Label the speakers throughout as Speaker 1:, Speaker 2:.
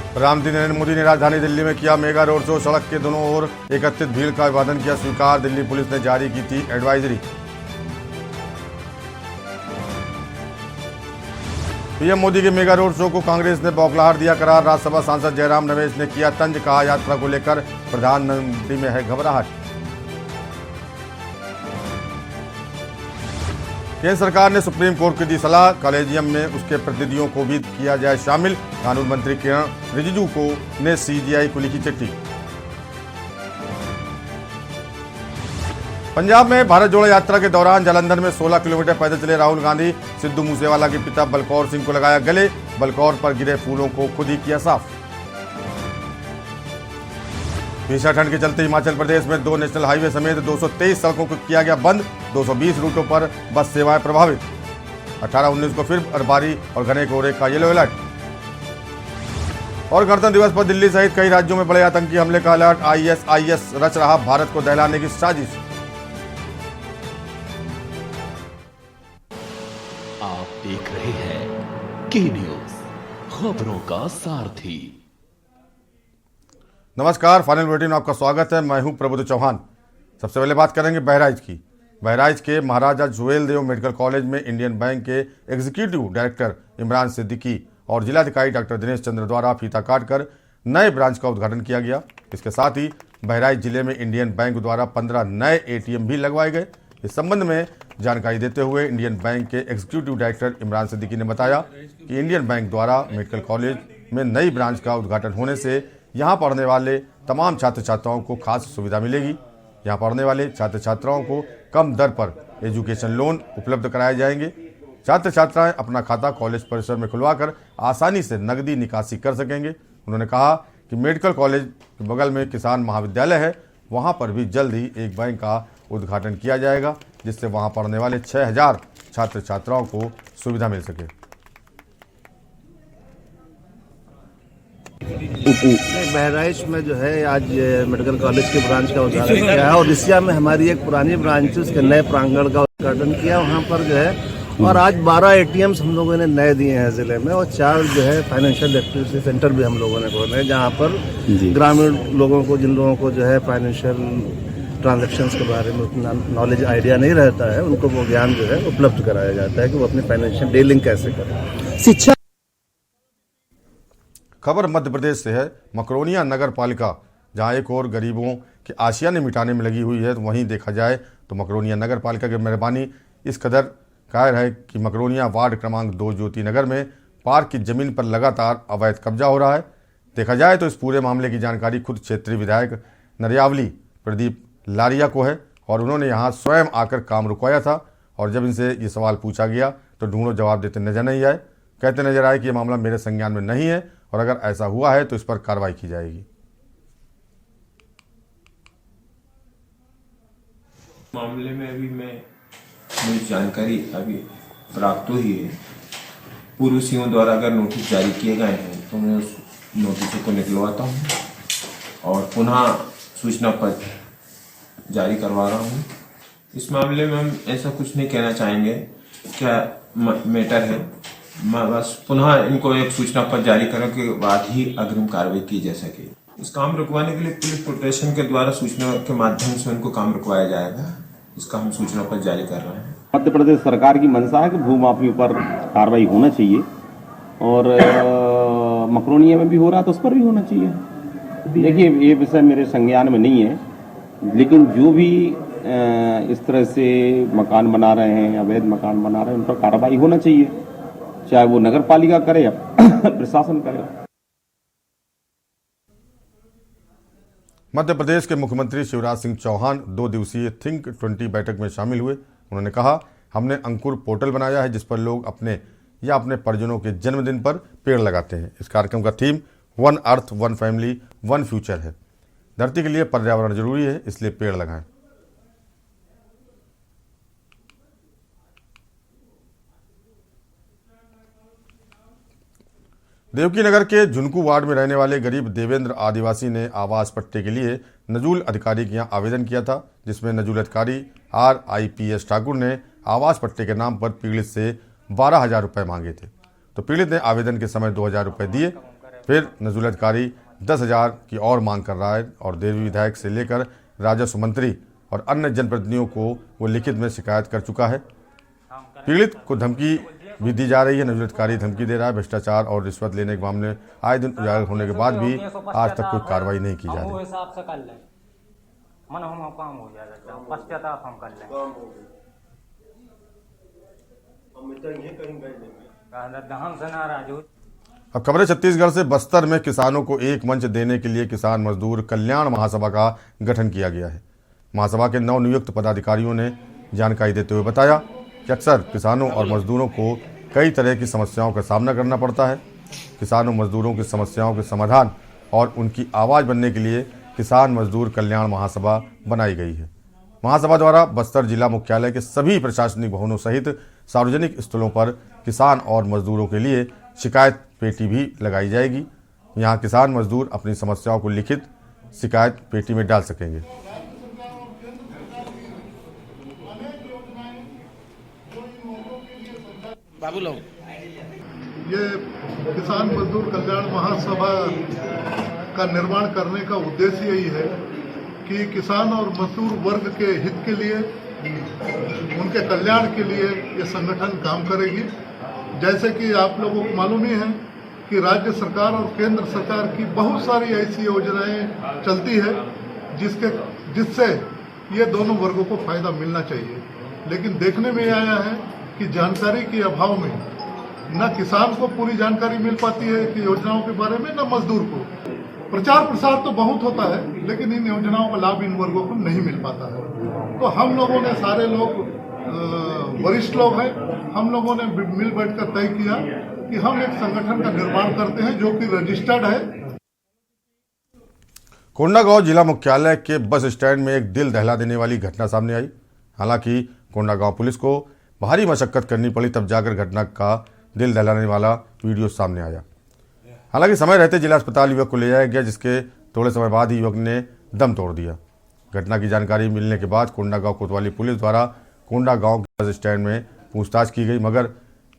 Speaker 1: प्रधानमंत्री नरेंद्र मोदी ने राजधानी दिल्ली में किया मेगा रोड शो। सड़क के दोनों ओर एकत्रित भीड़ का अभिवादन किया स्वीकार। दिल्ली पुलिस ने जारी की थी एडवाइजरी। पीएम मोदी के मेगा रोड शो को कांग्रेस ने बौखलाहट दिया करार। राज्यसभा सांसद जयराम रमेश ने किया तंज, कहा यात्रा को लेकर प्रधानमंत्री में है घबराहट। केंद्र सरकार ने सुप्रीम कोर्ट को दी सलाह, कॉलेजियम में उसके प्रतिनिधियों को भी किया जाए शामिल। कानून मंत्री किरण रिजिजू ने सीजीआई को लिखी चिट्ठी। पंजाब में भारत जोड़ो यात्रा के दौरान जालंधर में 16 किलोमीटर पैदल चले राहुल गांधी। सिद्धू मूसेवाला के पिता बलकौर सिंह को लगाया गले। बलकौर पर गिरे फूलों को खुद ही किया साफ। भीषण ठंड के चलते हिमाचल प्रदेश में 2 नेशनल हाईवे समेत 223 सड़कों को किया गया बंद। 220 रूटों पर बस सेवाएं प्रभावित। 18-19 को फिर बर्फबारी और घने कोहरे का येलो अलर्ट। और गणतंत्र दिवस पर दिल्ली सहित कई राज्यों में बड़े आतंकी हमले का अलर्ट। आईएसआईएस रच रहा भारत को दहलाने की साजिश।
Speaker 2: आप देख रहे हैं के न्यूज, खबरों का सारथी।
Speaker 1: नमस्कार, फाइनल बुलेटिन में आपका स्वागत है। मैं हूं प्रबुद्ध चौहान। सबसे पहले बात करेंगे बहराइच की। बहराइच के महाराजा झुवेलदेव मेडिकल कॉलेज में इंडियन बैंक के एग्जीक्यूटिव डायरेक्टर इमरान सिद्दीकी और जिलाधिकारी डॉक्टर दिनेश चंद्र द्वारा फीता काटकर नए ब्रांच का उद्घाटन किया गया। इसके साथ ही बहराइच जिले में इंडियन बैंक द्वारा 15 नए एटीएम भी लगवाए गए। इस संबंध में जानकारी देते हुए इंडियन बैंक के एग्जीक्यूटिव डायरेक्टर इमरान सिद्दीकी ने बताया कि इंडियन बैंक द्वारा मेडिकल कॉलेज में नई ब्रांच का उद्घाटन होने से यहाँ पढ़ने वाले तमाम छात्र छात्राओं को खास सुविधा मिलेगी। यहाँ पढ़ने वाले छात्र छात्राओं को कम दर पर एजुकेशन लोन उपलब्ध कराए जाएंगे। छात्र छात्राएं अपना खाता कॉलेज परिसर में खुलवाकर आसानी से नकदी निकासी कर सकेंगे। उन्होंने कहा कि मेडिकल कॉलेज के बगल में किसान महाविद्यालय है, वहाँ पर भी जल्द ही एक बैंक का उद्घाटन किया जाएगा, जिससे वहाँ पढ़ने वाले 6000 छात्र छात्राओं को सुविधा मिल सके।
Speaker 3: बहराइच में जो है आज मेडिकल कॉलेज के ब्रांच का उद्घाटन किया है और उड़ीसा में हमारी एक पुरानी ब्रांच है, उसके नए प्रांगण का उद्घाटन किया वहाँ पर जो है। और आज 12 एटीएम्स हम लोगों ने नए दिए हैं जिले में और 4 जो है फाइनेंशियल लिटरेसी सेंटर भी हम लोगों ने खोले हैं, जहाँ पर ग्रामीण लोगों को, जिन लोगों को जो है फाइनेंशियल ट्रांजैक्शंस के बारे में उतना नॉलेज आइडिया नहीं रहता है, उनको वो ज्ञान जो है उपलब्ध कराया जाता है कि वो अपनी फाइनेंशियल डीलिंग कैसे करें। शिक्षा।
Speaker 1: खबर मध्य प्रदेश से है। मकरोनिया नगर पालिका जहां एक और गरीबों के आशियाने मिटाने में लगी हुई है, तो वहीं देखा जाए तो मकरोनिया नगर पालिका की मेहरबानी इस कदर कायर है कि मकरोनिया वार्ड क्रमांक 2 ज्योति नगर में पार्क की जमीन पर लगातार अवैध कब्जा हो रहा है। देखा जाए तो इस पूरे मामले की जानकारी खुद क्षेत्रीय विधायक नरियावली प्रदीप लारिया को है और उन्होंने यहाँ स्वयं आकर काम रुकवाया था। और जब इनसे ये सवाल पूछा गया तो ढूंढो जवाब देते नजर नहीं आए। कहते नजर आए कि ये मामला मेरे संज्ञान में नहीं है और अगर ऐसा हुआ है तो इस पर कार्रवाई की जाएगी।
Speaker 4: मामले में अभी मुझे जानकारी अभी प्राप्त हुई है। पूर्व सीओ द्वारा अगर नोटिस जारी किए गए हैं तो मैं उस नोटिस को निकलवाता हूँ और पुनः सूचना पत्र जारी करवा रहा हूँ। इस मामले में हम ऐसा कुछ नहीं कहना चाहेंगे क्या मैटर है, बस पुनः इनको एक सूचना पत्र जारी करने के बाद ही अग्रिम कार्रवाई की जा सके। इस काम रुकवाने के लिए पुलिस प्रोटेक्शन के द्वारा सूचना के माध्यम से उनको काम रुकवाया जाएगा। इसका हम सूचना पत्र जारी कर रहे हैं।
Speaker 5: मध्य प्रदेश सरकार की मंशा है कि भूमाफियों पर कार्रवाई होना चाहिए और मकरोनिया में भी हो रहा तो उस पर भी होना चाहिए। देखिए, ये विषय मेरे संज्ञान में नहीं है, लेकिन जो भी इस तरह से मकान बना रहे हैं, अवैध मकान बना रहे हैं, उन पर कार्रवाई होना चाहिए, चाहे वो नगर पालिका करे या प्रशासन करे।
Speaker 1: मध्य प्रदेश के मुख्यमंत्री शिवराज सिंह चौहान 2 दिवसीय थिंक 20 बैठक में शामिल हुए। उन्होंने कहा, हमने अंकुर पोर्टल बनाया है जिस पर लोग अपने या अपने परिजनों के जन्मदिन पर पेड़ लगाते हैं। इस कार्यक्रम का थीम 1 अर्थ 1 फैमिली 1 फ्यूचर है। धरती के लिए पर्यावरण जरूरी है, इसलिए पेड़ लगाएं। देवकी नगर के झुनकू वार्ड में रहने वाले गरीब देवेंद्र आदिवासी ने आवास पट्टे के लिए नजूल अधिकारी के यहाँ आवेदन किया था, जिसमें नजूल अधिकारी RIPS ठाकुर ने आवास पट्टे के नाम पर पीड़ित से 12,000 रुपये मांगे थे। तो पीड़ित ने आवेदन के समय 2,000 रुपये दिए। फिर नजूल अधिकारी 10,000 की और मांग कर रहा है और देवी विधायक से लेकर राजस्व मंत्री और अन्य जनप्रतिनिधियों को वो लिखित में शिकायत कर चुका है। पीड़ित को धमकी भी दी जा रही है। नजूल अधिकारी धमकी दे रहा है। भ्रष्टाचार और रिश्वत लेने के मामले आए दिन उजागर होने के बाद भी आज तक कोई कार्रवाई नहीं की जा रही।
Speaker 6: हिसाब से कर लें, मन हम काम हो जाएगा, पश्चाताप हम कर लें। हम से नाराज हो।
Speaker 1: अब खबरें छत्तीसगढ़ से। बस्तर में किसानों को एक मंच देने के लिए किसान मजदूर कल्याण महासभा का गठन किया गया है। महासभा के नवनियुक्त पदाधिकारियों ने जानकारी देते हुए बताया कि अक्सर किसानों और मजदूरों को कई तरह की समस्याओं का सामना करना पड़ता है। किसानों मजदूरों की समस्याओं के समाधान और उनकी आवाज़ बनने के लिए किसान मजदूर कल्याण महासभा बनाई गई है। महासभा द्वारा बस्तर जिला मुख्यालय के सभी प्रशासनिक भवनों सहित सार्वजनिक स्थलों पर किसान और मजदूरों के लिए शिकायत पेटी भी लगाई जाएगी। यहाँ किसान मजदूर अपनी समस्याओं को लिखित शिकायत पेटी में डाल सकेंगे।
Speaker 7: बाबू लोग
Speaker 8: ये किसान मजदूर कल्याण महासभा का निर्माण करने का उद्देश्य यही है कि किसान और मजदूर वर्ग के हित के लिए, उनके कल्याण के लिए ये संगठन काम करेगी। जैसे कि आप लोगों को मालूम ही है कि राज्य सरकार और केंद्र सरकार की बहुत सारी ऐसी योजनाएं चलती है जिससे ये दोनों वर्गों को फायदा मिलना चाहिए। लेकिन देखने में आया है कि जानकारी के अभाव में न किसान को पूरी जानकारी मिल पाती है कि योजनाओं के बारे में, न मजदूर को। प्रचार प्रसार तो बहुत होता है लेकिन इन योजनाओं का लाभ इन वर्गों को नहीं मिल पाता है। तो हम लोगों ने, सारे लोग वरिष्ठ लोग हैं, हम लोगों ने मिल बैठकर तय किया कि हम एक संगठन का निर्माण करते हैं जो कि रजिस्टर्ड है।
Speaker 1: कोंडागांव जिला मुख्यालय के बस स्टैंड में एक दिल दहला देने वाली घटना सामने आई। हालांकि कोंडागांव पुलिस को भारी मशक्कत करनी पड़ी, तब जाकर घटना का दिल दहलाने वाला वीडियो सामने आया। हालांकि समय रहते जिला अस्पताल युवक को ले जाया गया, जिसके थोड़े समय बाद ही युवक ने दम तोड़ दिया। घटना की जानकारी मिलने के बाद कोंडागांव कोतवाली पुलिस द्वारा कोंडागांव के बस स्टैंड में पूछताछ की गई, मगर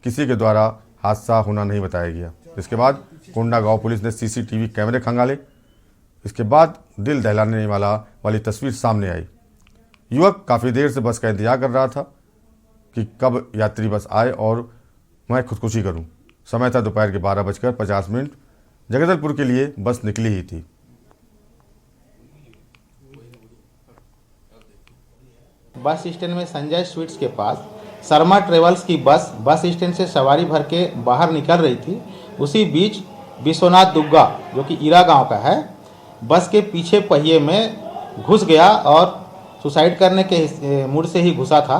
Speaker 1: किसी के द्वारा हादसा होना नहीं बताया गया। इसके बाद कोंडागांव पुलिस ने सीसीटीवी कैमरे खंगाले। इसके बाद दिल दहलाने वाली तस्वीर सामने आई। युवक काफ़ी देर से बस का इंतजार कर रहा था कि कब यात्री बस आए और मैं खुदकुशी करूं। समय था दोपहर के 12:50। जगदलपुर के लिए बस निकली ही थी।
Speaker 7: बस स्टैंड में संजय स्वीट्स के पास शर्मा ट्रेवल्स की बस स्टैंड से सवारी भर के बाहर निकल रही थी। उसी बीच विश्वनाथ दुग्गा, जो कि ईरा गांव का है, बस के पीछे पहिए में घुस गया और सुसाइड करने के मूड से ही घुसा था,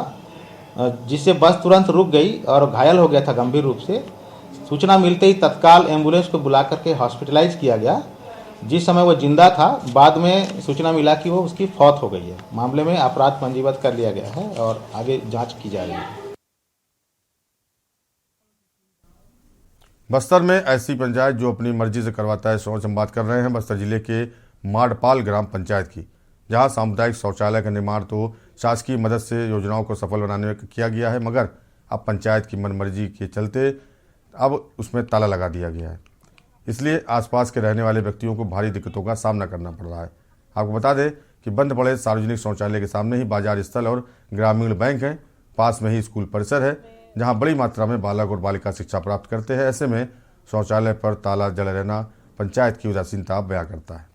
Speaker 7: जिससे बस तुरंत रुक गई और घायल हो गया था गंभीर रूप से। सूचना मिलते ही तत्काल एम्बुलेंस को बुला करके हॉस्पिटलाइज किया गया। जिस समय वो जिंदा था, बाद में सूचना मिला कि वो उसकी फौत हो गई है। मामले में अपराध पंजीबद्ध कर लिया गया है और आगे जांच की जा रही है।
Speaker 1: बस्तर में ऐसी पंचायत जो अपनी मर्जी से करवाता है शौच, हम बात कर रहे हैं बस्तर जिले के माड़पाल ग्राम पंचायत की, जहां सामुदायिक शौचालय का निर्माण तो शासकीय मदद से योजनाओं को सफल बनाने में किया गया है, मगर अब पंचायत की मनमर्जी के चलते अब उसमें ताला लगा दिया गया है। इसलिए आसपास के रहने वाले व्यक्तियों को भारी दिक्कतों का सामना करना पड़ रहा है। आपको बता दें कि बंद पड़े सार्वजनिक शौचालय के सामने ही बाजार स्थल और ग्रामीण बैंक है। पास में ही स्कूल परिसर है, जहां बड़ी मात्रा में बालक और बालिका शिक्षा प्राप्त करते हैं। ऐसे में शौचालय पर ताला जला रहना पंचायत की उदासीनता बयां करता है।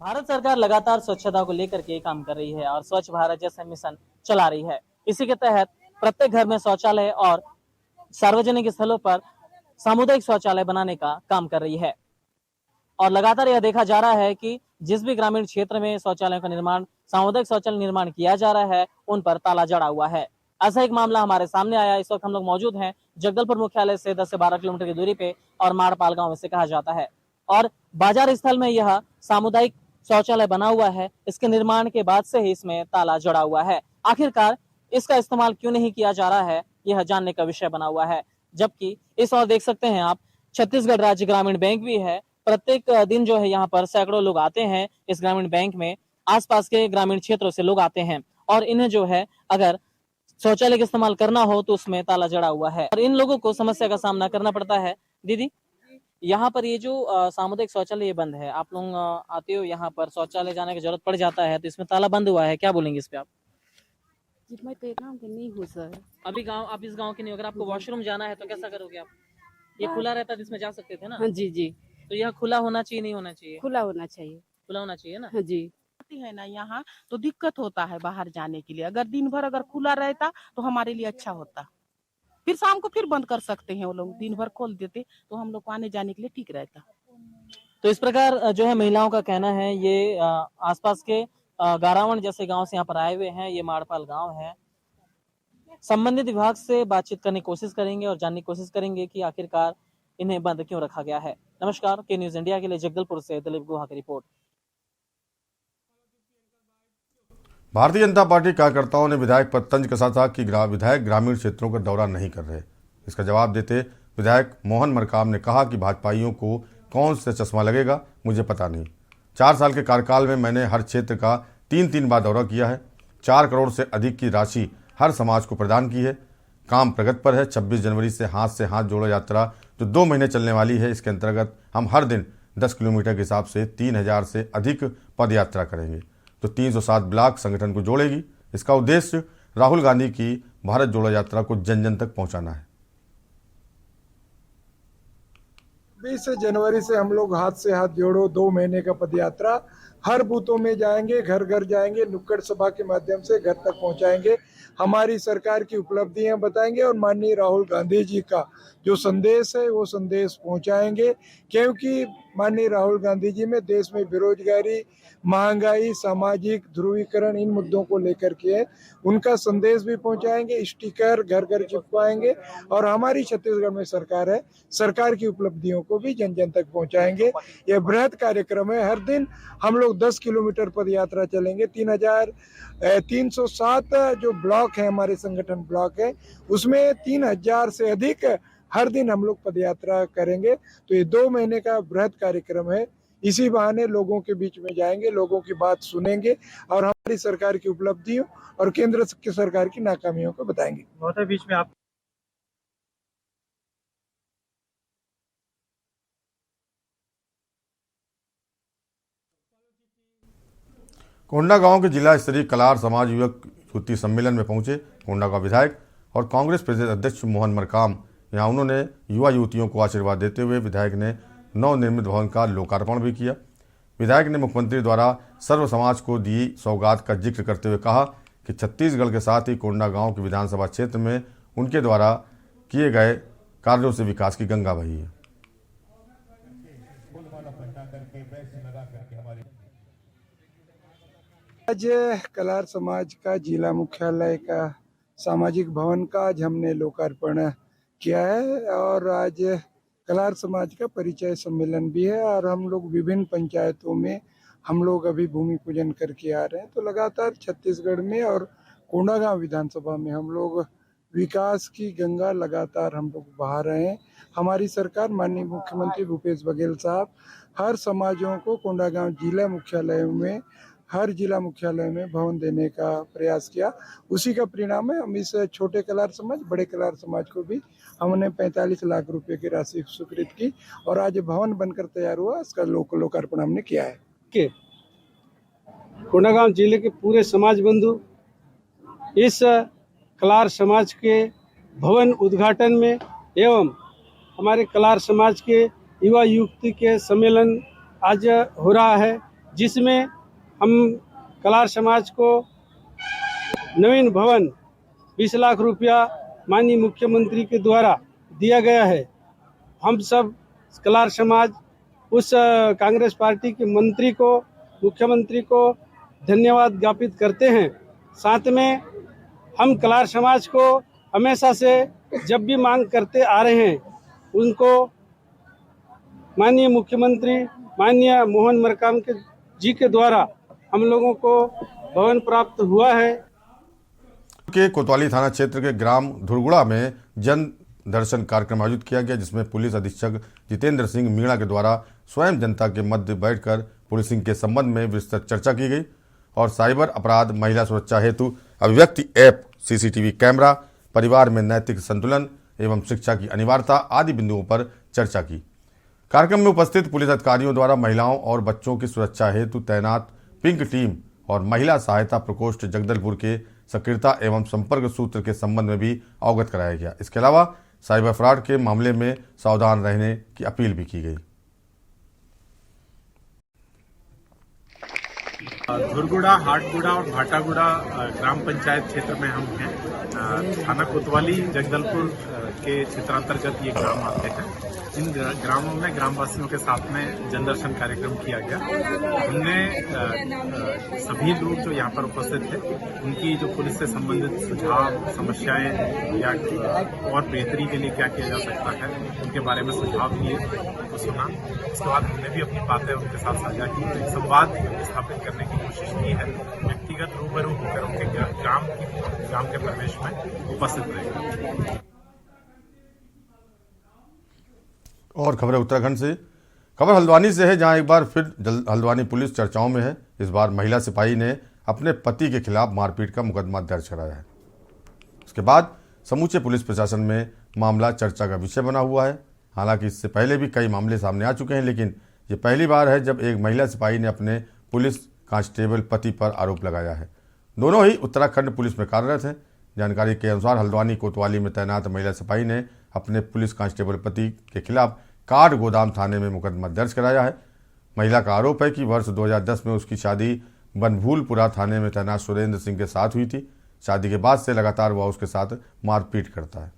Speaker 9: भारत सरकार लगातार स्वच्छता को लेकर के काम कर रही है और स्वच्छ भारत जैसा मिशन चला रही है। इसी के तहत प्रत्येक घर में शौचालय और सार्वजनिक स्थलों पर सामुदायिक शौचालय बनाने का काम कर रही है। और लगातार यह देखा जा रहा है कि जिस भी ग्रामीण क्षेत्र में शौचालयों का निर्माण, सामुदायिक शौचालय निर्माण किया जा रहा है, उन पर ताला जड़ा हुआ है। ऐसा एक मामला हमारे सामने आया। इस वक्त हम लोग मौजूद हैं जगदलपुर मुख्यालय से 10 से 12 किलोमीटर की दूरी पे और माड़पाल गांव में से कहा जाता है, और बाजार स्थल में यह सामुदायिक शौचालय बना हुआ है। इसके निर्माण के बाद से ही इसमें ताला जड़ा हुआ है। आखिरकार इसका इस्तेमाल क्यों नहीं किया जा रहा है, यह जानने का विषय बना हुआ है। जबकि इस और देख सकते हैं आप, छत्तीसगढ़ राज्य ग्रामीण बैंक भी है। प्रत्येक दिन जो है यहाँ पर सैकड़ों लोग आते हैं इस ग्रामीण बैंक में। आसपास के ग्रामीण क्षेत्रों से लोग आते हैं और इन्हें जो है अगर शौचालय का इस्तेमाल करना हो तो उसमें ताला जड़ा हुआ है और इन लोगों को समस्या का सामना करना पड़ता है। दीदी, यहाँ पर ये जो सामुदायिक शौचालय ये बंद है, आप लोग आते हो यहाँ पर शौचालय जाने की जरूरत पड़ जाता है तो इसमें ताला बंद हुआ है, क्या बोलेंगे इस पे आप?
Speaker 10: जी मैं तो गाँव के नहीं हूँ सर।
Speaker 9: अभी गांव, आप इस गांव के नहीं, अगर आपको वॉशरूम जाना है तो कैसा करोगे आप? ये खुला रहता है जिसमें जा सकते थे ना?
Speaker 10: हाँ जी जी,
Speaker 9: तो यह खुला होना चाहिए, नहीं होना चाहिए?
Speaker 10: खुला होना चाहिए।
Speaker 9: खुला होना चाहिए ना?
Speaker 10: हाँ जी,
Speaker 11: है ना यहाँ तो दिक्कत होता है बाहर जाने के लिए। अगर दिन भर अगर खुला रहता तो हमारे लिए अच्छा होता। फिर शाम को फिर बंद कर सकते हैं वो लोग, दिन भर खोल देते तो हम लोग को आने जाने के लिए ठीक रहता।
Speaker 9: तो इस प्रकार जो है महिलाओं का कहना है। ये आसपास के गारावण जैसे गांव से यहाँ पर आए हुए हैं। ये माड़पाल गांव है। संबंधित विभाग से बातचीत करने की कोशिश करेंगे और जानने की कोशिश करेंगे कि आखिरकार इन्हें बंद क्यों रखा गया है। नमस्कार, के न्यूज इंडिया के लिए जगदलपुर से दिलीप गुहा की रिपोर्ट।
Speaker 1: भारतीय जनता पार्टी कार्यकर्ताओं ने विधायक पर तंज कसा था कि विधायक ग्रामीण क्षेत्रों का दौरा नहीं कर रहे। इसका जवाब देते विधायक मोहन मरकाम ने कहा कि भाजपाइयों को कौन सा चश्मा लगेगा मुझे पता नहीं। 4 साल के कार्यकाल में मैंने हर क्षेत्र का 3-3 बार दौरा किया है। 4 करोड़ से अधिक की राशि हर समाज को प्रदान की है। काम प्रगति पर है। 26 जनवरी से हाथ जोड़ो यात्रा जो 2 महीने चलने वाली है, इसके अंतर्गत हम हर दिन 10 किलोमीटर के हिसाब से 3000 से अधिक पद यात्रा करेंगे तो 307 ब्लॉक संगठन को जोड़ेगी। इसका उद्देश्य राहुल गांधी की भारत जोड़ो यात्रा को जन जन तक पहुंचाना है।
Speaker 12: 20 जनवरी से हम लोग हाथ से हाथ जोड़ो 2 महीने का पदयात्रा हर बूथों में जाएंगे, घर घर जाएंगे, नुक्कड़ सभा के माध्यम से घर तक पहुंचाएंगे, हमारी सरकार की उपलब्धियां बताएंगे और माननीय राहुल गांधी जी का जो संदेश है वो संदेश पहुंचाएंगे। क्योंकि माननीय राहुल गांधी जी में देश में बेरोजगारी, महंगाई, सामाजिक ध्रुवीकरण इन मुद्दों को लेकर के उनका संदेश भी पहुंचाएंगे। स्टिकर घर घर चिपकाएंगे और हमारी छत्तीसगढ़ में सरकार है, सरकार की उपलब्धियों को भी जन जन तक पहुंचाएंगे। यह बृहद कार्यक्रम है। हर दिन हम लोग 10 किलोमीटर पद यात्रा चलेंगे। 307 जो ब्लॉक है, हमारे संगठन ब्लॉक है, उसमें 3000 से अधिक हर दिन हम लोग पद यात्रा करेंगे। तो ये 2 महीने का बृहद कार्यक्रम है। इसी बहाने लोगों के बीच में जाएंगे, लोगों की बात सुनेंगे और हमारी सरकार की उपलब्धियों और केंद्र की सरकार की नाकामियों को बताएंगे।
Speaker 6: बहुत बीच में आप
Speaker 1: कोंडा गांव के जिला स्तरीय कलार समाज युवक युवती सम्मेलन में पहुंचे कोंडा का विधायक और कांग्रेस प्रदेश अध्यक्ष मोहन मरकाम। यहाँ उन्होंने युवा युवतियों को आशीर्वाद देते हुए विधायक ने नवनिर्मित भवन का लोकार्पण भी किया। विधायक ने मुख्यमंत्री द्वारा सर्व समाज को दी सौगात का जिक्र करते हुए कहा कि छत्तीसगढ़ के साथ ही कोंडा गांव के विधानसभा क्षेत्र में उनके द्वारा किए गए कार्यों से विकास की गंगा बही है।
Speaker 12: आज कलार समाज का जिला मुख्यालय का सामाजिक भवन का आज हमने लोकार्पण किया है और आज कलार समाज का परिचय सम्मेलन भी है और हम लोग विभिन्न पंचायतों में हम लोग अभी भूमि पूजन करके आ रहे हैं। तो लगातार छत्तीसगढ़ में और कोंडागांव विधानसभा में हम लोग विकास की गंगा लगातार हम लोग बहा रहे हैं। हमारी सरकार माननीय मुख्यमंत्री भूपेश बघेल साहब हर समाजों को कोंडागांव जिला मुख्यालय में हर जिला मुख्यालय में भवन देने का प्रयास किया। उसी का परिणाम है हम इस छोटे कलार समाज, बड़े कलार समाज को भी हमने 45 लाख रुपए की राशि स्वीकृत की और आज भवन बनकर तैयार हुआ। इसका लोकार्पण हमने किया है।
Speaker 13: कोंडागांव जिले के पूरे समाज बंधु इस कलार समाज के भवन उद्घाटन में एवं हमारे कलार समाज के युवा युवती के सम्मेलन आज हो रहा है, जिसमें हम कलार समाज को नवीन भवन 20 लाख रुपया माननीय मुख्यमंत्री के द्वारा दिया गया है। हम सब कलार समाज उस कांग्रेस पार्टी के मंत्री को, मुख्यमंत्री को धन्यवाद ज्ञापित करते हैं। साथ में हम कलार समाज को हमेशा से जब भी मांग करते आ रहे हैं, उनको माननीय मुख्यमंत्री माननीय मोहन मरकाम जी के द्वारा हम लोगों को भवन प्राप्त हुआ है।
Speaker 1: के कोतवाली थाना क्षेत्र के ग्राम धुरगुड़ा में जन दर्शन कार्यक्रम आयोजित किया गया, जिसमें पुलिस अधीक्षक जितेंद्र सिंह मीणा के द्वारा स्वयं जनता के मध्य बैठकर पुलिसिंग के संबंध में विस्तृत चर्चा की गई और साइबर अपराध, महिला सुरक्षा हेतु अभिव्यक्ति ऐप, सीसीटीवी कैमरा, परिवार में नैतिक संतुलन एवं शिक्षा की अनिवार्यता आदि बिंदुओं पर चर्चा की। कार्यक्रम में उपस्थित पुलिस अधिकारियों द्वारा महिलाओं और बच्चों की सुरक्षा हेतु तैनात पिंक टीम और महिला सहायता प्रकोष्ठ जगदलपुर के सक्रियता एवं संपर्क सूत्र के संबंध में भी अवगत कराया गया। इसके अलावा साइबर फ्रॉड के मामले में सावधान रहने की अपील भी की गई।
Speaker 14: धुरगुड़ा, हाटगुड़ा और भाटागुड़ा ग्राम पंचायत क्षेत्र में हम हैं। थाना कोतवाली जगदलपुर के क्षेत्रांतर्गत ये ग्राम आते हैं। इन ग्रामों में ग्रामवासियों के साथ में जनदर्शन कार्यक्रम किया गया। हमने सभी लोग जो यहाँ पर उपस्थित थे उनकी जो पुलिस से संबंधित सुझाव, समस्याएं या और बेहतरी के लिए क्या किया जा सकता है उनके बारे में सुझाव दिए, तो सुना। इसके बाद हमने भी अपनी बातें उनके साथ साझा की, एक संवाद स्थापित करने की कोशिश की है। व्यक्तिगत रूबरू होकर उनके ग्राम के प्रदेश में उपस्थित रहेगा।
Speaker 1: और खबर है उत्तराखंड से। खबर हल्द्वानी से है, जहां एक बार फिर हल्द्वानी पुलिस चर्चाओं में है। इस बार महिला सिपाही ने अपने पति के खिलाफ मारपीट का मुकदमा दर्ज कराया है। इसके बाद समूचे पुलिस प्रशासन में मामला चर्चा का विषय बना हुआ है। हालांकि इससे पहले भी कई मामले सामने आ चुके हैं, लेकिन ये पहली बार है जब एक महिला सिपाही ने अपने पुलिस कांस्टेबल पति पर आरोप लगाया है। दोनों ही उत्तराखंड पुलिस में कार्यरत हैं। जानकारी के अनुसार हल्द्वानी कोतवाली में तैनात महिला सिपाही ने अपने पुलिस कांस्टेबल पति के खिलाफ काठ गोदाम थाने में मुकदमा दर्ज कराया है। महिला का आरोप है कि वर्ष 2010 में उसकी शादी बनभूलपुरा थाने में तैनात सुरेंद्र सिंह के साथ हुई थी। शादी के बाद से लगातार वह उसके साथ मारपीट करता है।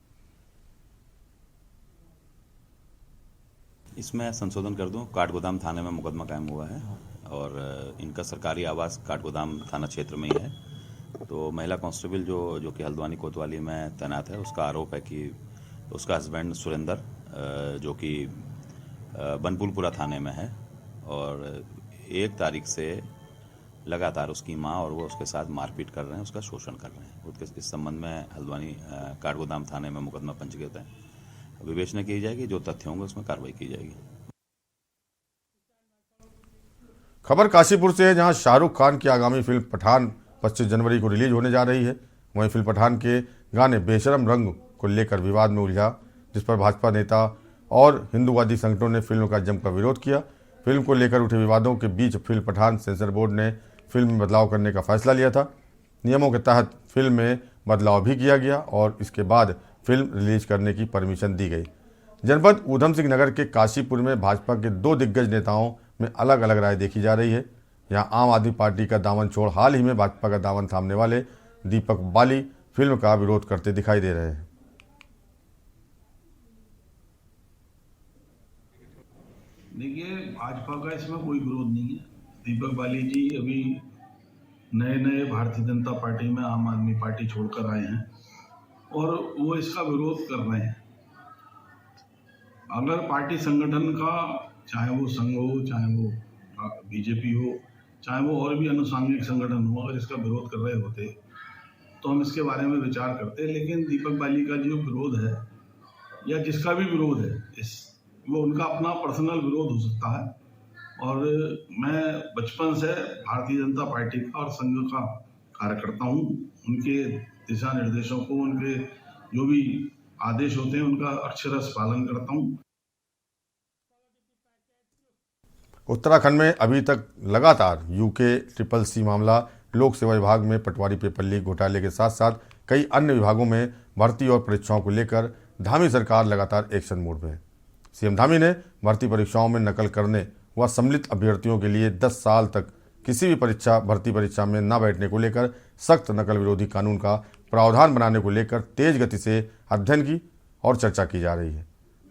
Speaker 15: इसमें संशोधन कर दूं, काठगोदाम थाने में मुकदमा कायम हुआ है और इनका सरकारी आवास काठगोदाम थाना क्षेत्र में ही है। तो महिला कांस्टेबल जो कि हल्द्वानी कोतवाली में तैनात है, उसका आरोप है कि उसका हस्बैंड सुरेंद्र जो कि बनभूलपुरा थाने में है और 1 तारीख से लगातार उसकी मां और वो उसके साथ मारपीट कर रहे हैं, उसका शोषण कर रहे हैं। इस संबंध में हल्द्वानी काठगोदाम थाने में मुकदमा पंजीकृत है। विवेचना की जाएगी, जो तथ्य होंगे उसमें कार्रवाई की जाएगी।
Speaker 1: खबर काशीपुर से है, जहां शाहरुख खान की आगामी फिल्म पठान 25 जनवरी को रिलीज होने जा रही है। वहीं फिल्म पठान के गाने बेशरम रंग को लेकर विवाद में उलझा, जिस पर भाजपा नेता और हिंदूवादी संगठनों ने फिल्म का जमकर विरोध किया। फिल्म को लेकर उठे विवादों के बीच फिल्म पठान सेंसर बोर्ड ने फिल्म में बदलाव करने का फैसला लिया था। नियमों के तहत फिल्म में बदलाव भी किया गया और इसके बाद फिल्म रिलीज करने की परमिशन दी गई। जनपद ऊधम सिंह नगर के काशीपुर में भाजपा के 2 दिग्गज नेताओं में अलग अलग राय देखी जा रही है। यहाँ आम आदमी पार्टी का दामन छोड़ हाल ही में भाजपा का दामन थामने वाले दीपक बाली फिल्म का विरोध करते दिखाई दे रहे हैं।
Speaker 16: देखिए, भाजपा का इसमें कोई विरोध नहीं है। दीपक बाली जी अभी नए भारतीय जनता पार्टी में आम आदमी पार्टी छोड़कर आए हैं और वो इसका विरोध कर रहे हैं। अगर पार्टी संगठन का, चाहे वो संघ हो, चाहे वो बीजेपी हो, चाहे वो और भी अनुसांगिक संगठन हो, अगर इसका विरोध कर रहे होते तो हम इसके बारे में विचार करते। लेकिन दीपक बाली का जो विरोध है या जिसका भी विरोध है, वो उनका अपना पर्सनल विरोध हो सकता है। और मैं बचपन से भारतीय जनता पार्टी का और संघ का कार्यकर्ता हूँ। उनके दिशा निर्देशों को, उनके जो भी आदेश होते हैं, उनका अक्षरशः पालन करता हूँ।
Speaker 1: उत्तराखंड में अभी तक लगातार UKCCC मामला, लोक सेवा विभाग में पटवारी पेपरलीक घोटाले के साथ साथ कई अन्य विभागों में भर्ती और परीक्षाओं को लेकर धामी सरकार लगातार एक्शन मोड में है। सीएम धामी ने भर्ती परीक्षाओं में नकल करने व सम्मिलित अभ्यर्थियों के लिए 10 साल तक किसी भी भर्ती परीक्षा में न बैठने को लेकर सख्त नकल विरोधी कानून का प्रावधान बनाने को लेकर तेज गति से अध्ययन की और चर्चा की जा रही है।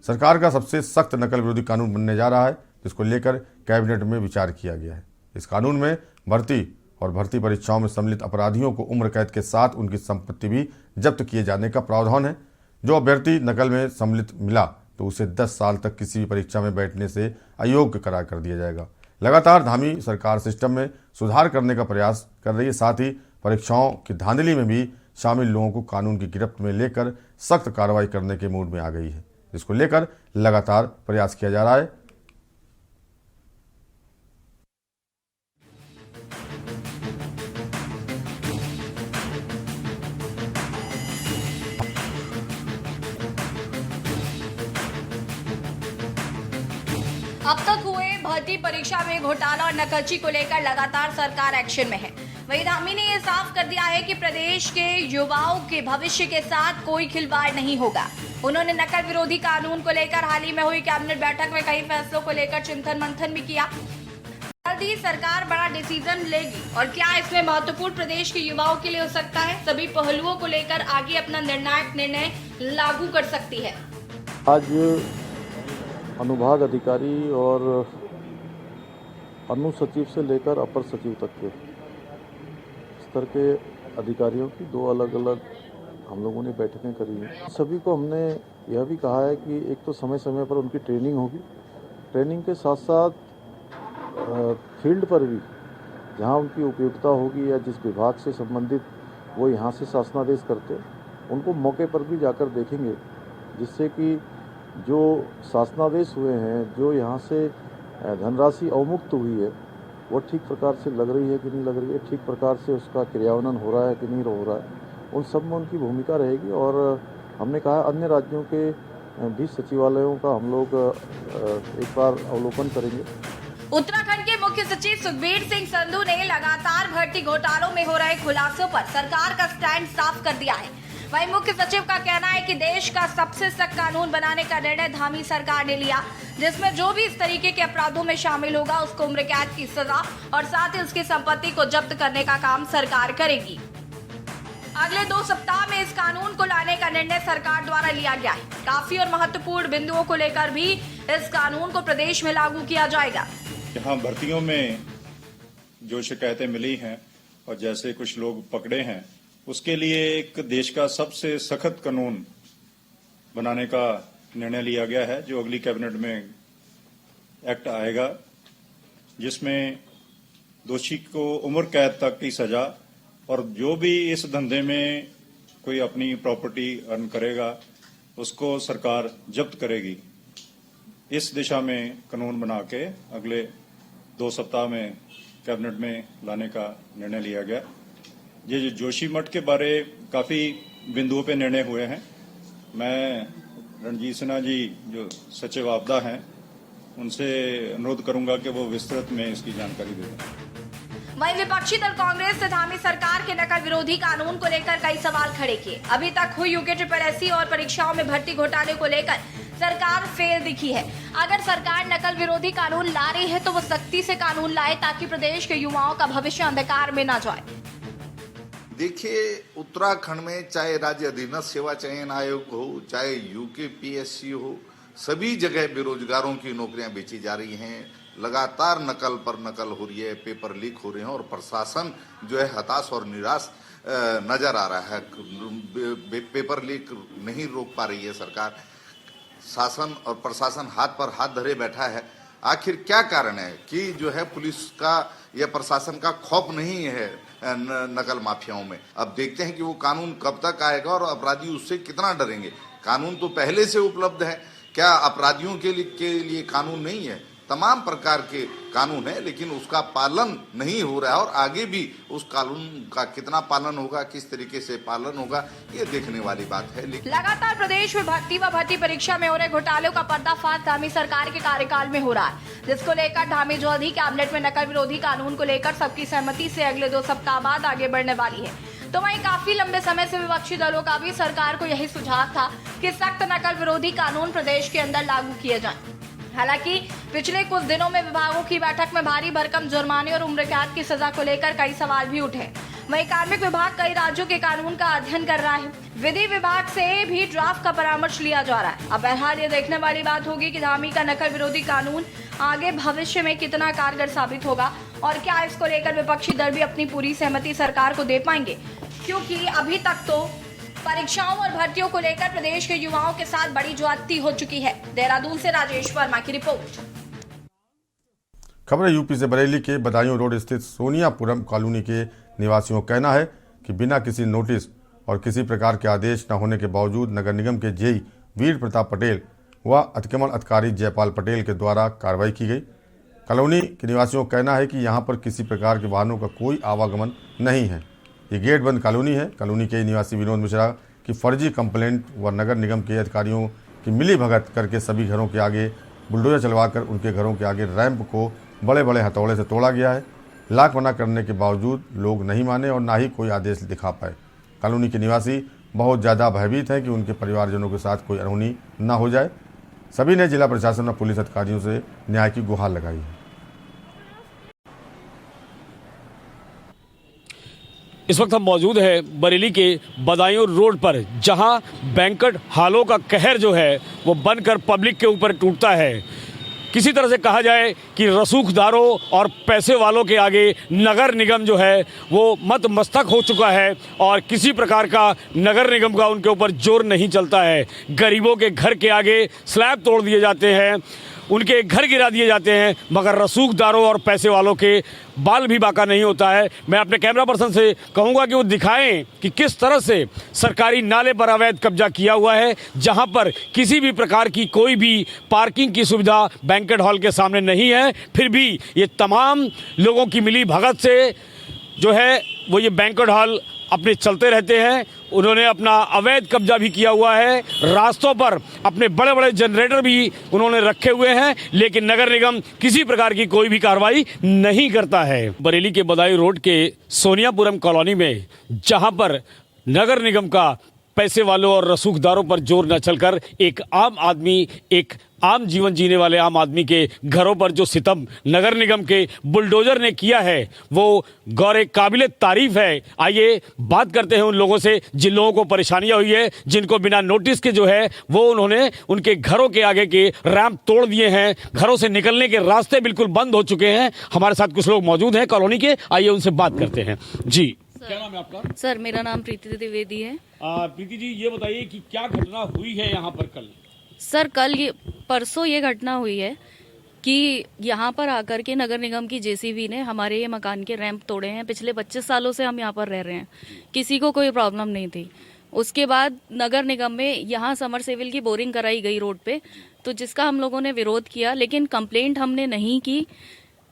Speaker 1: सरकार का सबसे सख्त नकल विरोधी कानून बनने जा रहा है, जिसको लेकर कैबिनेट में विचार किया गया है। इस कानून में भर्ती और भर्ती परीक्षाओं में सम्मिलित अपराधियों को उम्र कैद के साथ उनकी संपत्ति भी जब्त किए जाने का प्रावधान है। जो अभ्यर्थी नकल में सम्मिलित मिला तो उसे 10 साल तक किसी भी परीक्षा में बैठने से अयोग्य करार कर दिया जाएगा। लगातार धामी सरकार सिस्टम में सुधार करने का प्रयास कर रही है, साथ ही परीक्षाओं की धांधली में भी शामिल लोगों को कानून की गिरफ्त में लेकर सख्त कार्रवाई करने के मूड में आ गई है, जिसको लेकर लगातार प्रयास किया जा रहा है।
Speaker 17: अब तक हुए भर्ती परीक्षा में घोटाला और नकलची को लेकर लगातार सरकार एक्शन में है। वहीं धामी ने यह साफ कर दिया है कि प्रदेश के युवाओं के भविष्य के साथ कोई खिलवाड़ नहीं होगा। उन्होंने नकल विरोधी कानून को लेकर हाल ही में हुई कैबिनेट बैठक में कई फैसलों को लेकर चिंतन मंथन भी किया। जल्दी सरकार बड़ा डिसीजन लेगी और क्या इसमें महत्वपूर्ण प्रदेश के युवाओं के लिए हो सकता है, सभी पहलुओं को लेकर आगे अपना निर्णायक निर्णय लागू कर सकती है।
Speaker 18: आज अनुभाग अधिकारी और अनुसचिव से लेकर अपर सचिव तक के स्तर के अधिकारियों की 2 अलग अलग हम लोगों ने बैठकें करी हैं। सभी को हमने यह भी कहा है कि एक तो समय समय पर उनकी ट्रेनिंग होगी, ट्रेनिंग के साथ साथ फील्ड पर भी जहां उनकी उपयोगिता होगी या जिस विभाग से संबंधित वो यहाँ से शासनादेश करते उनको मौके पर भी जाकर देखेंगे, जिससे कि जो शासनादेश हुए हैं, जो यहाँ से धनराशि अवमुक्त हुई है, वो ठीक प्रकार से लग रही है कि नहीं लग रही है, ठीक प्रकार से उसका क्रियान्वयन हो रहा है कि नहीं हो रहा है, उन सब में उनकी भूमिका रहेगी। और हमने कहा अन्य राज्यों के भी सचिवालयों का हम लोग एक बार अवलोकन करेंगे।
Speaker 17: उत्तराखंड के मुख्य सचिव सुखबीर सिंह संधू ने लगातार भर्ती घोटालों में हो रहे खुलासों पर सरकार का स्टैंड साफ कर दिया है। वहीं मुख्य सचिव का कहना है कि देश का सबसे सख्त कानून बनाने का निर्णय धामी सरकार ने लिया, जिसमें जो भी इस तरीके के अपराधों में शामिल होगा उसको उम्र कैद की सजा और साथ ही उसकी संपत्ति को जब्त करने का काम सरकार करेगी। अगले 2 सप्ताह में इस कानून को लाने का निर्णय सरकार द्वारा लिया गया है। काफी और महत्वपूर्ण बिंदुओं को लेकर भी इस कानून को प्रदेश में लागू किया जाएगा।
Speaker 19: यहाँ भर्तियों में जो शिकायतें मिली हैं और जैसे कुछ लोग पकड़े हैं, उसके लिए एक देश का सबसे सख्त कानून बनाने का निर्णय लिया गया है, जो अगली कैबिनेट में एक्ट आएगा, जिसमें दोषी को उम्र कैद तक की सजा और जो भी इस धंधे में कोई अपनी प्रॉपर्टी अर्न करेगा उसको सरकार जब्त करेगी। इस दिशा में कानून बना के अगले 2 सप्ताह में कैबिनेट में लाने का निर्णय लिया गया। ये जोशी मठ के बारे काफ़ी बिंदुओं पे निर्णय हुए हैं। मैं रणजीत सिन्हा जी जो सचिव आपदा हैं उनसे अनुरोध करूंगा कि वो विस्तृत में इसकी जानकारी दें।
Speaker 17: वहीं विपक्षी दल कांग्रेस ने धामी सरकार के नकल विरोधी कानून को लेकर कई सवाल खड़े किए। अभी तक हुई यूके और परीक्षाओं में भर्ती घोटाले को लेकर सरकार फेल दिखी है। अगर सरकार नकल विरोधी कानून ला रही है तो वो सख्ती से कानून लाए ताकि प्रदेश के युवाओं का भविष्य अंधकार में न जाए।
Speaker 20: देखिए, उत्तराखंड में चाहे राज्य अधीनस्थ सेवा चयन आयोग हो, चाहे यूके हो, सभी जगह बेरोजगारों की नौकरियां बेची जा रही हैं। लगातार नकल पर नकल हो रही है, पेपर लीक हो रहे हैं और प्रशासन जो है हताश और निराश नजर आ रहा है। पेपर लीक नहीं रोक पा रही है सरकार, शासन और प्रशासन हाथ पर हाथ धरे बैठा है। आखिर क्या कारण है कि जो है पुलिस का या प्रशासन का खौफ नहीं है नकल माफियाओं में। अब देखते हैं कि वो कानून कब तक आएगा और अपराधी उससे कितना डरेंगे। कानून तो पहले से उपलब्ध है, क्या अपराधियों के लिए कानून नहीं है? तमाम प्रकार के कानून है, लेकिन उसका पालन नहीं हो रहा है और आगे भी उस कानून का कितना पालन होगा, किस तरीके से पालन होगा, ये देखने वाली बात है।
Speaker 17: लगातार प्रदेश में भर्ती परीक्षा में हो रहे घोटालों का पर्दाफाश धामी सरकार के कार्यकाल में हो रहा है, जिसको लेकर धामी जल्द ही कैबिनेट में नकल विरोधी कानून को लेकर सबकी सहमति से अगले 2 सप्ताह बाद आगे बढ़ने वाली है। तो वहीं काफी लंबे समय से विपक्षी दलों का भी सरकार को यही सुझाव था कि सख्त नकल विरोधी कानून प्रदेश के अंदर लागू किए जाएं। हालांकि पिछले कुछ दिनों में विभागों की बैठक में भारी भरकम जुर्माने और उम्र कैद की सजा को लेकर कई सवाल भी उठे। वहीं कार्मिक विभाग कई राज्यों के कानून का अध्ययन कर रहा है। विधि विभाग से भी ड्राफ्ट का परामर्श लिया जा रहा है। अब बहरहाल ये देखने वाली बात होगी कि धामी का नकल विरोधी कानून आगे भविष्य में कितना कारगर साबित होगा और क्या इसको लेकर विपक्षी दल भी अपनी पूरी सहमति सरकार को दे पाएंगे, क्योंकि अभी तक तो परीक्षाओं और भर्तियों को लेकर प्रदेश के युवाओं के साथ बड़ी ज्यादती हो चुकी है। देहरादून से राजेश वर्मा की रिपोर्ट।
Speaker 1: खबर यूपी से बरेली के बदायूं रोड स्थित सोनियापुरम कॉलोनी के निवासियों का कहना है कि बिना किसी नोटिस और किसी प्रकार के आदेश न होने के बावजूद नगर निगम के जेई वीर प्रताप पटेल व अतिक्रमण अधिकारी जयपाल पटेल के द्वारा कार्रवाई की गई। कॉलोनी के निवासियों का कहना है कि यहाँ पर किसी प्रकार के वाहनों का कोई आवागमन नहीं है। ये गेट बंद कॉलोनी है। कॉलोनी के निवासी विनोद मिश्रा की फर्जी कंप्लेंट व नगर निगम के अधिकारियों की मिलीभगत करके सभी घरों के आगे बुलडोजर चलवाकर उनके घरों के आगे रैंप को बड़े बड़े हथौड़े से तोड़ा गया है। लाख मना करने के बावजूद लोग नहीं माने और ना ही कोई आदेश दिखा पाए। कॉलोनी के निवासी बहुत ज़्यादा भयभीत हैं कि उनके परिवारजनों के साथ कोई अनहोनी न हो जाए। सभी ने जिला प्रशासन और पुलिस अधिकारियों से न्याय की गुहार लगाई है।
Speaker 21: इस वक्त हम मौजूद है बरेली के बदायूं रोड पर, जहां बैंक्वेट हॉलों का कहर जो है वो बनकर पब्लिक के ऊपर टूटता है। किसी तरह से कहा जाए कि रसूखदारों और पैसे वालों के आगे नगर निगम जो है वो मस्तक हो चुका है और किसी प्रकार का नगर निगम का उनके ऊपर जोर नहीं चलता है। गरीबों के घर के आगे स्लैब तोड़ दिए जाते हैं, उनके घर गिरा दिए जाते हैं, मगर रसूखदारों और पैसे वालों के बाल भी बाका नहीं होता है। मैं अपने कैमरा पर्सन से कहूँगा कि वो दिखाएं कि किस तरह से सरकारी नाले पर अवैध कब्जा किया हुआ है, जहां पर किसी भी प्रकार की कोई भी पार्किंग की सुविधा बैंक्वेट हॉल के सामने नहीं है। फिर भी ये तमाम लोगों की मिली भगत से जो है वो ये बैंक्वेट हॉल अपने चलते रहते हैं। उन्होंने अपना अवैध कब्जा भी किया हुआ है, रास्तों पर अपने बड़े बड़े जनरेटर भी उन्होंने रखे हुए हैं, लेकिन नगर निगम किसी प्रकार की कोई भी कार्रवाई नहीं करता है। बरेली के बदायूं रोड के सोनियापुरम कॉलोनी में, जहां पर नगर निगम का पैसे वालों और रसूखदारों पर जोर न चलकर एक आम आदमी, एक आम जीवन जीने वाले आम आदमी के घरों पर जो सितम नगर निगम के बुलडोजर ने किया है वो गौर काबिल तारीफ है। आइए बात करते हैं उन लोगों से जिन लोगों को परेशानियां हुई है, जिनको बिना नोटिस के जो है वो उन्होंने उनके घरों के आगे के रैंप तोड़ दिए हैं, घरों से निकलने के रास्ते बिल्कुल बंद हो चुके हैं। हमारे साथ कुछ लोग मौजूद हैं कॉलोनी के, आइए उनसे बात करते हैं। जी, क्या नाम है आपका?
Speaker 10: सर, मेरा नाम प्रीति द्विवेदी है।
Speaker 21: प्रीति जी, ये बताइए कि क्या घटना हुई है यहाँ पर कल?
Speaker 10: सर, परसों ये घटना हुई है कि यहाँ पर आकर के नगर निगम की जेसीबी ने हमारे ये मकान के रैंप तोड़े हैं। पिछले 25 सालों से हम यहाँ पर रह रहे हैं, किसी को कोई प्रॉब्लम नहीं थी। उसके बाद नगर निगम में यहाँ समरसेबल की बोरिंग कराई गई रोड पे, तो जिसका हम लोगों ने विरोध किया, लेकिन कंप्लेंट हमने नहीं की।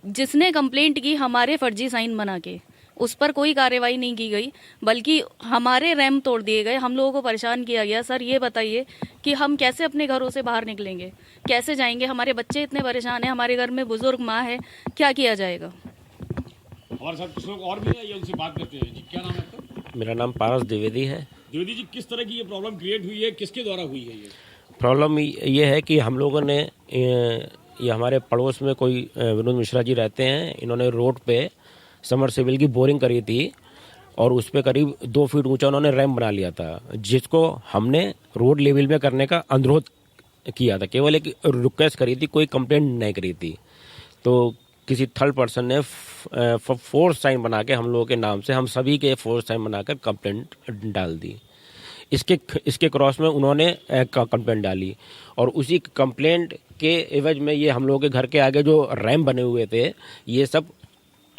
Speaker 10: जिसने कंप्लेंट की हमारे फर्जी साइन बना के, उस पर कोई कार्रवाई नहीं की गई, बल्कि हमारे रैंप तोड़ दिए गए, हम लोगों को परेशान किया गया। सर, ये बताइए कि हम कैसे अपने घरों से बाहर निकलेंगे, कैसे जाएंगे? हमारे बच्चे इतने परेशान हैं, हमारे घर में बुजुर्ग माँ है, क्या किया जाएगा?
Speaker 21: हमारे साथ कुछ लोग और भी हैं, ये उनसे बात करते हैं। जी, क्या नाम है आपका?
Speaker 22: मेरा नाम पारस द्विवेदी है।
Speaker 21: द्विवेदी जी, किस तरह की ये प्रॉब्लम क्रिएट हुई है, किसके द्वारा हुई है? ये
Speaker 22: प्रॉब्लम ये है कि हम लोगों ने ये हमारे पड़ोस में कोई विनोद मिश्रा जी रहते हैं, इन्होंने रोड पे समरसेबल की बोरिंग करी थी और उस पर करीब 2 फीट ऊंचा उन्होंने रैंप बना लिया था, जिसको हमने रोड लेवल में करने का अनुरोध किया था। केवल एक रिक्वेस्ट करी थी, कोई कंप्लेंट नहीं करी थी। तो किसी थर्ड पर्सन ने फोर्स साइन बना के हम लोगों के नाम से, हम सभी के फोर्स साइन बनाकर कंप्लेंट डाल दी। इसके क्रॉस में उन्होंने कंप्लेंट डाली और उसी कंप्लेंट के एवज में ये हम लोगों के घर के आगे जो रैंप बने हुए थे ये सब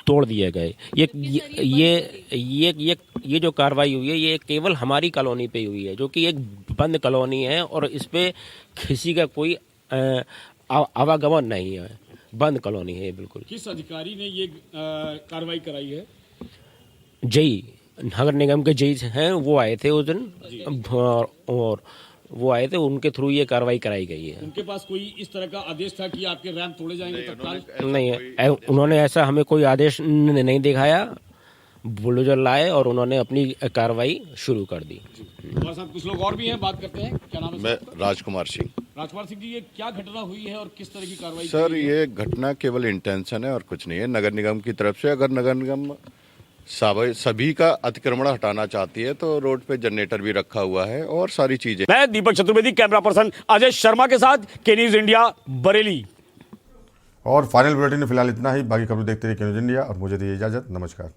Speaker 22: तोड़ दिए गए। ये जो कार्रवाई हुई है ये केवल हमारी कॉलोनी पे हुई है, जो कि एक बंद कॉलोनी है और इस पे किसी का कोई आवागमन नहीं है, बंद कॉलोनी है बिल्कुल।
Speaker 21: किस अधिकारी ने ये कार्रवाई कराई है?
Speaker 22: जई, नगर निगम के जई हैं, वो आए थे उस दिन और वो आए थे, उनके थ्रू ये कार्रवाई कराई गई है।
Speaker 21: उनके पास कोई इस तरह का आदेश था कि आपके रैंप तोड़े जाएंगे तत्काल?
Speaker 22: नहीं, उन्होंने ऐसा हमें कोई आदेश नहीं दिखाया। बुलडोजर लाए और उन्होंने अपनी कार्रवाई शुरू कर दी।
Speaker 21: हमारे साथ कुछ लोग और भी हैं, बात करते हैं। क्या नाम है?
Speaker 23: मैं राजकुमार सिंह।
Speaker 21: राजकुमार सिंह जी, ये क्या घटना हुई है और किस तरह की कार्रवाई?
Speaker 23: सर, ये घटना केवल इंटेंशन है और कुछ नहीं है। नगर निगम की तरफ से अगर नगर निगम सभी का अतिक्रमण हटाना चाहती है तो रोड पे जनरेटर भी रखा हुआ है और सारी चीजें।
Speaker 21: मैं दीपक चतुर्वेदी, कैमरा पर्सन अजय शर्मा के साथ, के न्यूज इंडिया, बरेली।
Speaker 1: और फाइनल बुलेटिन में फिलहाल इतना ही। बाकी खबरें देखते रहिए के न्यूज इंडिया और मुझे दीजिए इजाजत। नमस्कार।